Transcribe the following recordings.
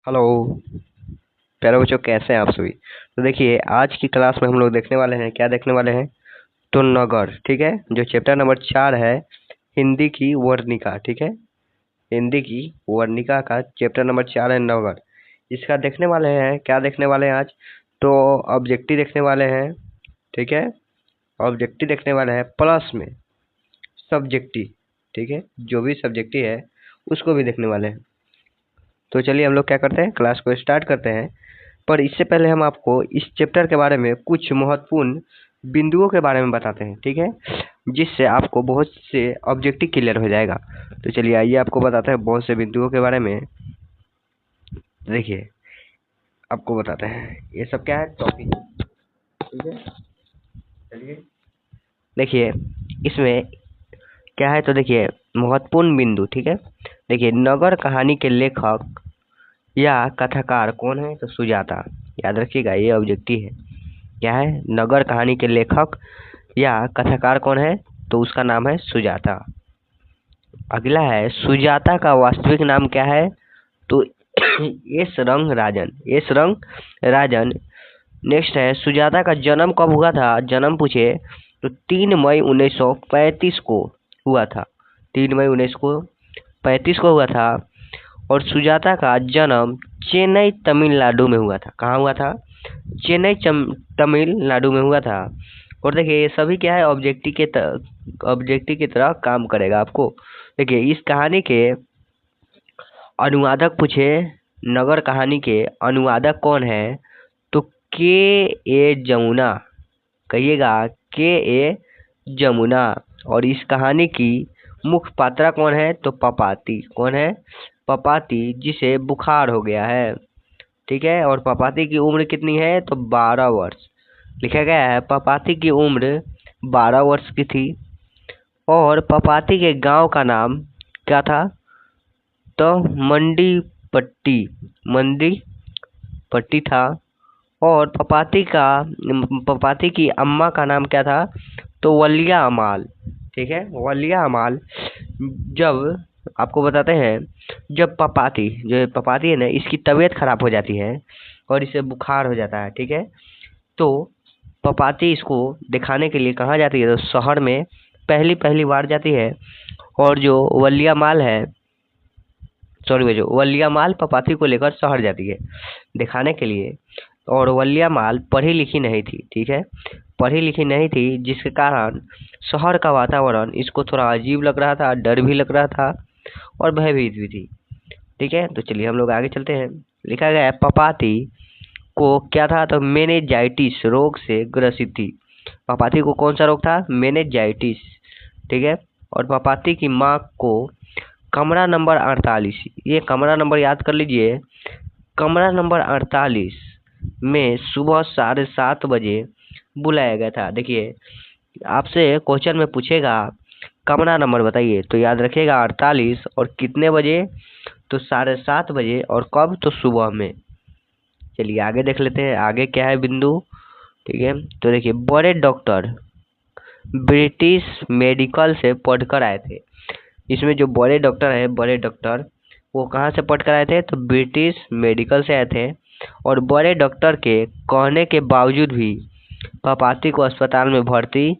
Hello प्यारे बच्चों, कैसे हैं आप सभी। तो देखिए, आज की क्लास में हम लोग देखने वाले हैं, क्या देखने वाले हैं, तो नगर। ठीक है, जो चैप्टर नंबर 4 है, हिंदी की वर्णिका। ठीक है, हिंदी की वर्णिका का चैप्टर नंबर 4 है नगर। इसका देखने वाले हैं, क्या देखने वाले हैं आज, तो ऑब्जेक्टिव देखने वाले हैं। ठीक है, ऑब्जेक्टिव देखने वाले हैं प्लस में सब्जेक्टिव। ठीक है, जो भी सब्जेक्टिव है उसको भी देखने वाले हैं। तो चलिए हम लोग क्या करते हैं, क्लास को स्टार्ट करते हैं। पर इससे पहले हम आपको इस चैप्टर के बारे में कुछ महत्वपूर्ण बिंदुओं के बारे में बताते हैं। ठीक है, जिससे आपको बहुत से ऑब्जेक्टिव क्लियर हो जाएगा। तो चलिए आइए आपको बताते हैं बहुत से बिंदुओं के बारे में। देखिए, आपको बताते हैं ये सब क्या है, टॉपिक। ठीक है, चलिए देखिए इसमें क्या है, तो देखिए महत्वपूर्ण बिंदु। ठीक है, देखिए नगर कहानी के लेखक या कथाकार कौन है, तो सुजाता। याद रखिएगा, ये ऑब्जेक्टिव है। क्या है, नगर कहानी के लेखक या कथाकार कौन है, तो उसका नाम है सुजाता। अगला है, सुजाता का वास्तविक नाम क्या है, तो एस रंग राजन, एस रंग राजन। नेक्स्ट है, सुजाता का जन्म कब हुआ था, जन्म पूछे तो 3 मई 1935 को हुआ था। 3 मई 1935 को हुआ था। और सुजाता का जन्म चेन्नई तमिलनाडु में हुआ था। कहाँ हुआ था, चेन्नई तमिलनाडु में हुआ था। और देखिए ये सभी क्या है, ऑब्जेक्टिव की तरह काम करेगा आपको। देखिए इस कहानी के अनुवादक पूछे, नगर कहानी के अनुवादक कौन है, तो के ए जमुना। कहिएगा, के ए जमुना। और इस कहानी की मुख्य पात्रा कौन है, तो पपाती। कौन है, पपाती, जिसे बुखार हो गया है। ठीक है, और पपाती की उम्र कितनी है, तो 12 वर्ष लिखा गया है। पपाती की उम्र 12 वर्ष की थी। और पपाती के गांव का नाम क्या था, तो मंडी पट्टी था। और पपाती की अम्मा का नाम क्या था, तो वलिया अमाल। ठीक है, वलिया अमाल। जब आपको बताते हैं, जब पपाती है ना, इसकी तबीयत खराब हो जाती है और इसे बुखार हो जाता है। ठीक है, तो पपाती इसको दिखाने के लिए कहाँ जाती है, तो शहर में पहली पहली बार जाती है। और जो वलिया माल है, सॉरी भैया, वलिया माल पपाती को लेकर शहर जाती है दिखाने के लिए। और वलिया माल पढ़ी लिखी नहीं थी। ठीक है, पढ़ी लिखी नहीं थी, जिसके कारण शहर का वातावरण इसको थोड़ा अजीब लग रहा था, डर भी लग रहा था और भयभीत भी थी। ठीक है, तो चलिए हम लोग आगे चलते हैं। लिखा गया है, पपाती को क्या था, तो मेनिंजाइटिस रोग से ग्रसित थी। पपाती को कौन सा रोग था, मेनिंजाइटिस। ठीक है, और पपाती की माँ को कमरा नंबर 48, ये कमरा नंबर याद कर लीजिए, कमरा नंबर 48 में सुबह 7:30 बजे बुलाया गया था। देखिए आपसे क्वेश्चन में पूछेगा कमरा नंबर बताइए, तो याद रखिएगा 48, और कितने बजे, तो 7:30 बजे, और कब, तो सुबह में। चलिए आगे देख लेते हैं, आगे क्या है बिंदु। ठीक है, तो देखिए बड़े डॉक्टर ब्रिटिश मेडिकल से पढ़कर आए थे। इसमें जो बड़े डॉक्टर वो कहाँ से पढ़ कर आए थे, तो ब्रिटिश मेडिकल से आए थे। और बड़े डॉक्टर के कहने के बावजूद भी पपाती को अस्पताल में भर्ती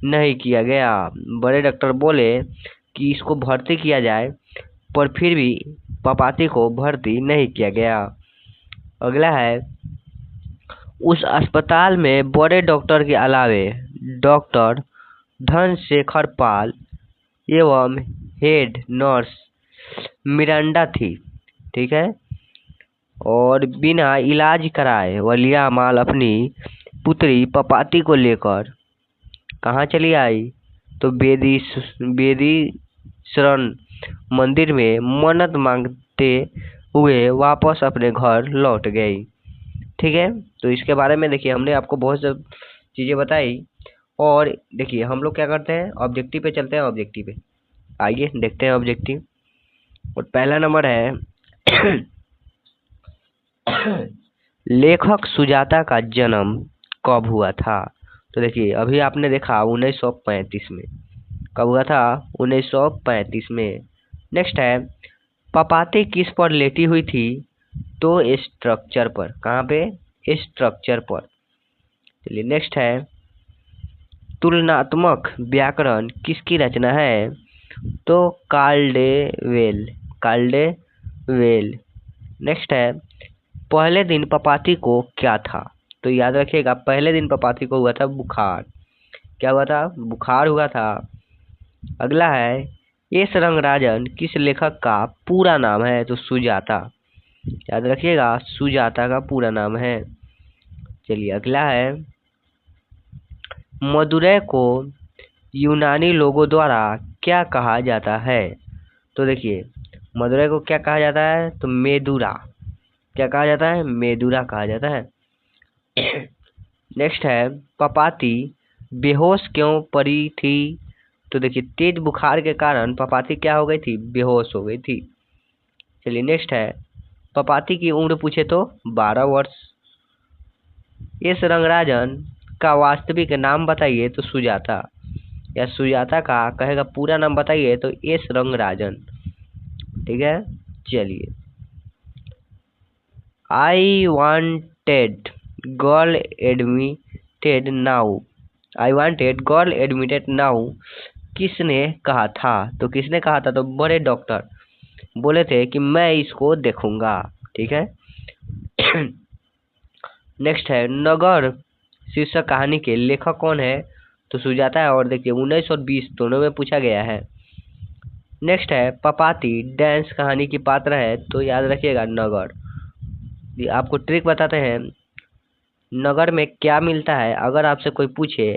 नहीं किया गया। बड़े डॉक्टर बोले कि इसको भर्ती किया जाए, पर फिर भी पपाती को भर्ती नहीं किया गया। अगला है, उस अस्पताल में बड़े डॉक्टर के अलावे डॉक्टर धनशेखर पाल एवं हेड नर्स मिरांडा थी। ठीक है, और बिना इलाज कराए वलिया माल अपनी पुत्री पपाती को लेकर कहाँ चली आई, तो बेदी शरण मंदिर में मन्नत मांगते हुए वापस अपने घर लौट गई। ठीक है, तो इसके बारे में देखिए हमने आपको बहुत सब चीज़ें बताई। और देखिए हम लोग क्या करते हैं, ऑब्जेक्टिव पे चलते हैं। ऑब्जेक्टिव पे आइए देखते हैं ऑब्जेक्टिव। और पहला नंबर है लेखक सुजाता का जन्म कब हुआ था, तो देखिए अभी आपने देखा 1935 में। कब हुआ था, 1935 में। नेक्स्ट है, पपाती किस पर लेटी हुई थी, तो स्ट्रक्चर पर। कहाँ पे? स्ट्रक्चर पर। चलिए नेक्स्ट है, तुलनात्मक व्याकरण किसकी रचना है? तो कार्लडेवेल। कार्लडेवेल। नेक्स्ट है, पहले दिन पपाती को क्या था? तो याद रखिएगा, पहले दिन पपाती को हुआ था बुखार। क्या हुआ था? बुखार हुआ था। अगला है, एस रंगराजन किस लेखक का पूरा नाम है? तो सुजाता। याद रखिएगा, सुजाता का पूरा नाम है। चलिए अगला है, मदुरै को यूनानी लोगों द्वारा क्या कहा जाता है? तो देखिए, मदुरै को क्या कहा जाता है? तो मेदुरा। क्या कहा जाता है? मेदुरा कहा जाता है। नेक्स्ट है, पपाती बेहोश क्यों पड़ी थी? तो देखिए, तेज बुखार के कारण पपाती क्या हो गई थी? बेहोश हो गई थी। चलिए नेक्स्ट है, पपाती की उम्र पूछे तो 12 वर्ष। एस रंगराजन का वास्तविक नाम बताइए? तो सुजाता। या सुजाता का कहेगा पूरा नाम बताइए? तो एस रंगराजन। ठीक है। चलिए, I wanted girl admitted now. I wanted girl admitted now किसने कहा था? तो किसने कहा था? तो बड़े डॉक्टर बोले थे कि मैं इसको देखूंगा। ठीक है। नेक्स्ट है, नगर शीर्षक कहानी के लेखक कौन है? तो सुजाता है। और देखिए 19 और 20 दोनों में पूछा गया है। नेक्स्ट है, पपाती डांस कहानी की पात्र है? तो याद रखिएगा, नगर। ये आपको ट्रिक बताते हैं, नगर में क्या मिलता है? अगर आपसे कोई पूछे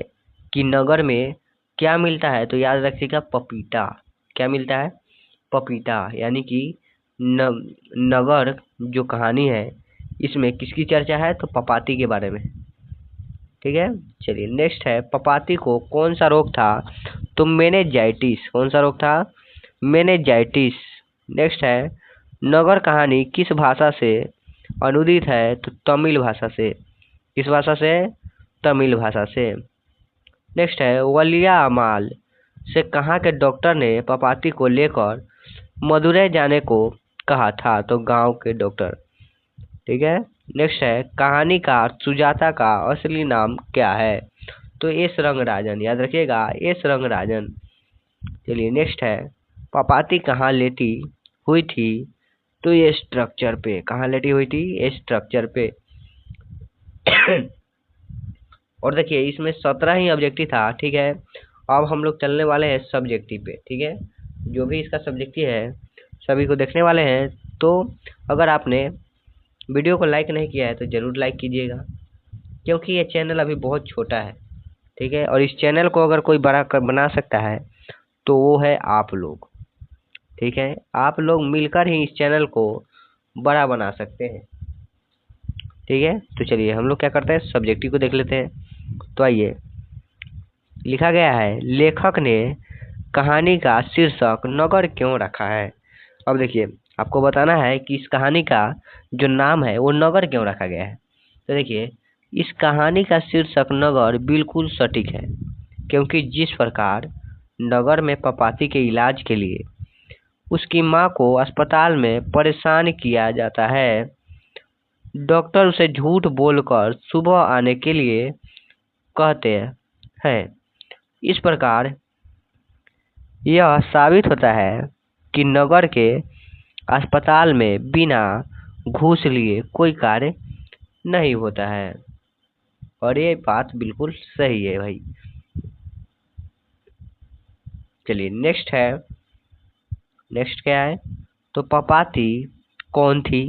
कि नगर में क्या मिलता है, तो याद रखिएगा पपीता। क्या मिलता है? पपीता। यानी कि नगर जो कहानी है, इसमें किसकी चर्चा है? तो पपाती के बारे में। ठीक है। चलिए नेक्स्ट है, पपाती को कौन सा रोग था? तो मेनिंजाइटिस। कौन सा रोग था? मेनिंजाइटिस। नेक्स्ट है, नगर कहानी किस भाषा से अनुदित है? तो तमिल भाषा से। किस भाषा से? तमिल भाषा से। नेक्स्ट है, वलिया अमाल से कहाँ के डॉक्टर ने पपाती को लेकर मदुरै जाने को कहा था? तो गांव के डॉक्टर। ठीक है। नेक्स्ट है, कहानीकार सुजाता का असली नाम क्या है? तो एस रंगराजन। याद रखिएगा, एस रंगराजन। चलिए नेक्स्ट है, पपाती कहाँ लेटी हुई थी? तो ये स्ट्रक्चर पे। कहाँ लेटी हुई थी? स्ट्रक्चर पे। और देखिए, इसमें 17 ही ऑब्जेक्टिव था। ठीक है। अब हम लोग चलने वाले हैं सब्जेक्टिव पे। ठीक है। जो भी इसका सब्जेक्टिव है सभी को देखने वाले हैं। तो अगर आपने वीडियो को लाइक नहीं किया है तो जरूर लाइक कीजिएगा, क्योंकि ये चैनल अभी बहुत छोटा है। ठीक है। और इस चैनल को अगर कोई बड़ा कर बना सकता है तो वो है आप लोग। ठीक है। आप लोग मिलकर ही इस चैनल को बड़ा बना सकते हैं। ठीक है। तो चलिए हम लोग क्या करते हैं, सब्जेक्टिव को देख लेते हैं। तो आइए, लिखा गया है, लेखक ने कहानी का शीर्षक नगर क्यों रखा है? अब देखिए, आपको बताना है कि इस कहानी का जो नाम है वो नगर क्यों रखा गया है। तो देखिए, इस कहानी का शीर्षक नगर बिल्कुल सटीक है, क्योंकि जिस प्रकार नगर में पपाती के इलाज के लिए उसकी माँ को अस्पताल में परेशान किया जाता है, डॉक्टर उसे झूठ बोलकर सुबह आने के लिए कहते हैं। इस प्रकार यह साबित होता है कि नगर के अस्पताल में बिना घूस लिए कोई कार्य नहीं होता है। और ये बात बिल्कुल सही है भाई। चलिए नेक्स्ट है, नेक्स्ट क्या है? तो पपाती कौन थी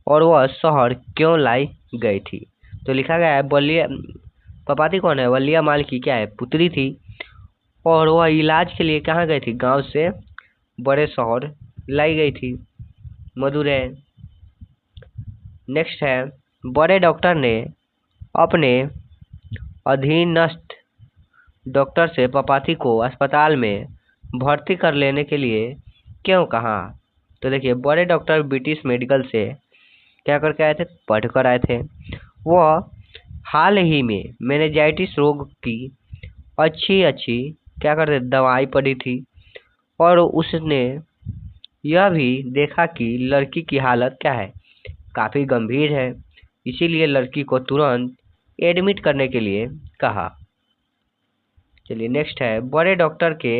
और वह शहर क्यों लाई गई थी? तो लिखा गया है, बलिया पपाती कौन है? वलिया माल की क्या है? पुत्री थी। और वह इलाज के लिए कहाँ गई थी? गांव से बड़े शहर लाई गई थी, मदुरै। नेक्स्ट है, बड़े डॉक्टर ने अपने अधीनस्थ डॉक्टर से पपाती को अस्पताल में भर्ती कर लेने के लिए क्यों कहा? तो देखिए, बड़े डॉक्टर ब्रिटिश मेडिकल से क्या करके आए थे? पढ़ कर आए थे। वह हाल ही में मेनिंजाइटिस रोग की अच्छी अच्छी क्या करते दवाई पड़ी थी, और उसने यह भी देखा कि लड़की की हालत क्या है? काफ़ी गंभीर है, इसीलिए लड़की को तुरंत एडमिट करने के लिए कहा। चलिए नेक्स्ट है, बड़े डॉक्टर के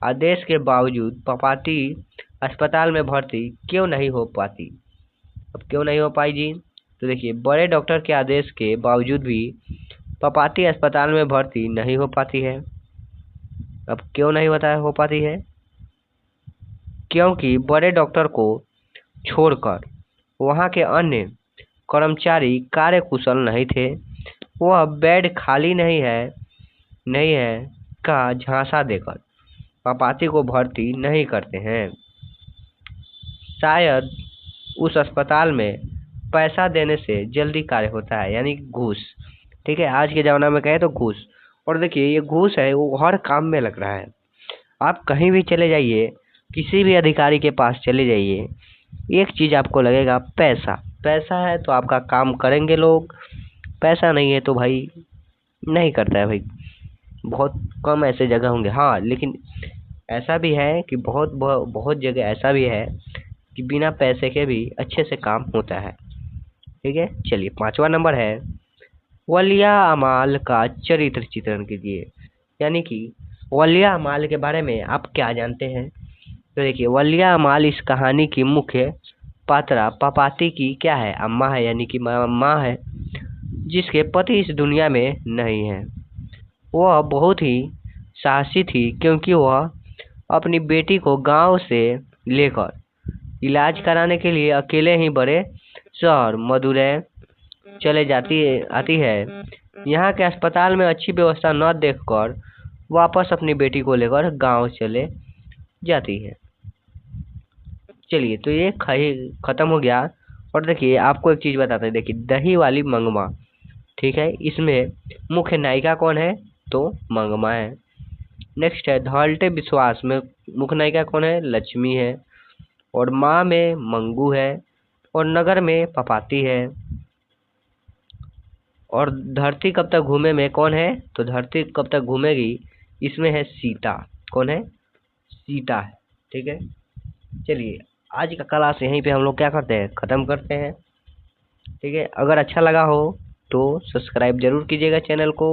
आदेश के बावजूद पपाती अस्पताल में भर्ती क्यों नहीं हो पाती। अब क्यों नहीं हो पाई जी? तो देखिए, बड़े डॉक्टर के आदेश के बावजूद भी पपाती अस्पताल में भर्ती नहीं हो पाती है। अब क्यों नहीं हो पाती है? क्योंकि बड़े डॉक्टर को छोड़कर वहाँ के अन्य कर्मचारी कार्यकुशल नहीं थे। वह बेड खाली नहीं है का झांसा देकर पपाती को भर्ती नहीं करते हैं। शायद उस अस्पताल में पैसा देने से जल्दी कार्य होता है, यानी घूस। ठीक है, आज के ज़माना में कहें तो घूस। और देखिए, ये घूस है वो हर काम में लग रहा है। आप कहीं भी चले जाइए, किसी भी अधिकारी के पास चले जाइए, एक चीज़ आपको लगेगा, पैसा। पैसा है तो आपका काम करेंगे लोग, पैसा नहीं है तो भाई नहीं करता है भाई। बहुत कम ऐसे जगह होंगे, हाँ, लेकिन ऐसा भी है कि बहुत जगह ऐसा भी है कि बिना पैसे के भी अच्छे से काम होता है। ठीक है, चलिए 5वां नंबर है, वलिया अमाल का चरित्र चित्रण कीजिए। यानी कि वलिया अमाल के बारे में आप क्या जानते हैं? तो देखिए, वलिया अमाल इस कहानी की मुख्य पात्रा पपाती की क्या है? अम्मा है, यानी कि माँ है, जिसके पति इस दुनिया में नहीं है। वह बहुत ही साहसी थी, क्योंकि वह अपनी बेटी को गांव से लेकर इलाज कराने के लिए अकेले ही बड़े शहर मदुरै चले आती है। यहाँ के अस्पताल में अच्छी व्यवस्था न देखकर वापस अपनी बेटी को लेकर गांव चले जाती है। चलिए, तो ये खत्म हो गया। और देखिए, आपको एक चीज बताते हैं। देखिए, दही वाली मंगमा, ठीक है, इसमें मुख्य नायिका कौन है? तो मंगमा है। नेक्स्ट है, ढालते विश्वास में मुख्य नायिका कौन है? लक्ष्मी है। और माँ में मंगू है। और नगर में पपाती है। और धरती कब तक घूमे में कौन है? तो धरती कब तक घूमेगी, इसमें है सीता। कौन है? सीता है। ठीक है, चलिए आज का क्लास यहीं पे हम लोग क्या करते हैं, ख़त्म करते हैं। ठीक है, अगर अच्छा लगा हो तो सब्सक्राइब जरूर कीजिएगा चैनल को।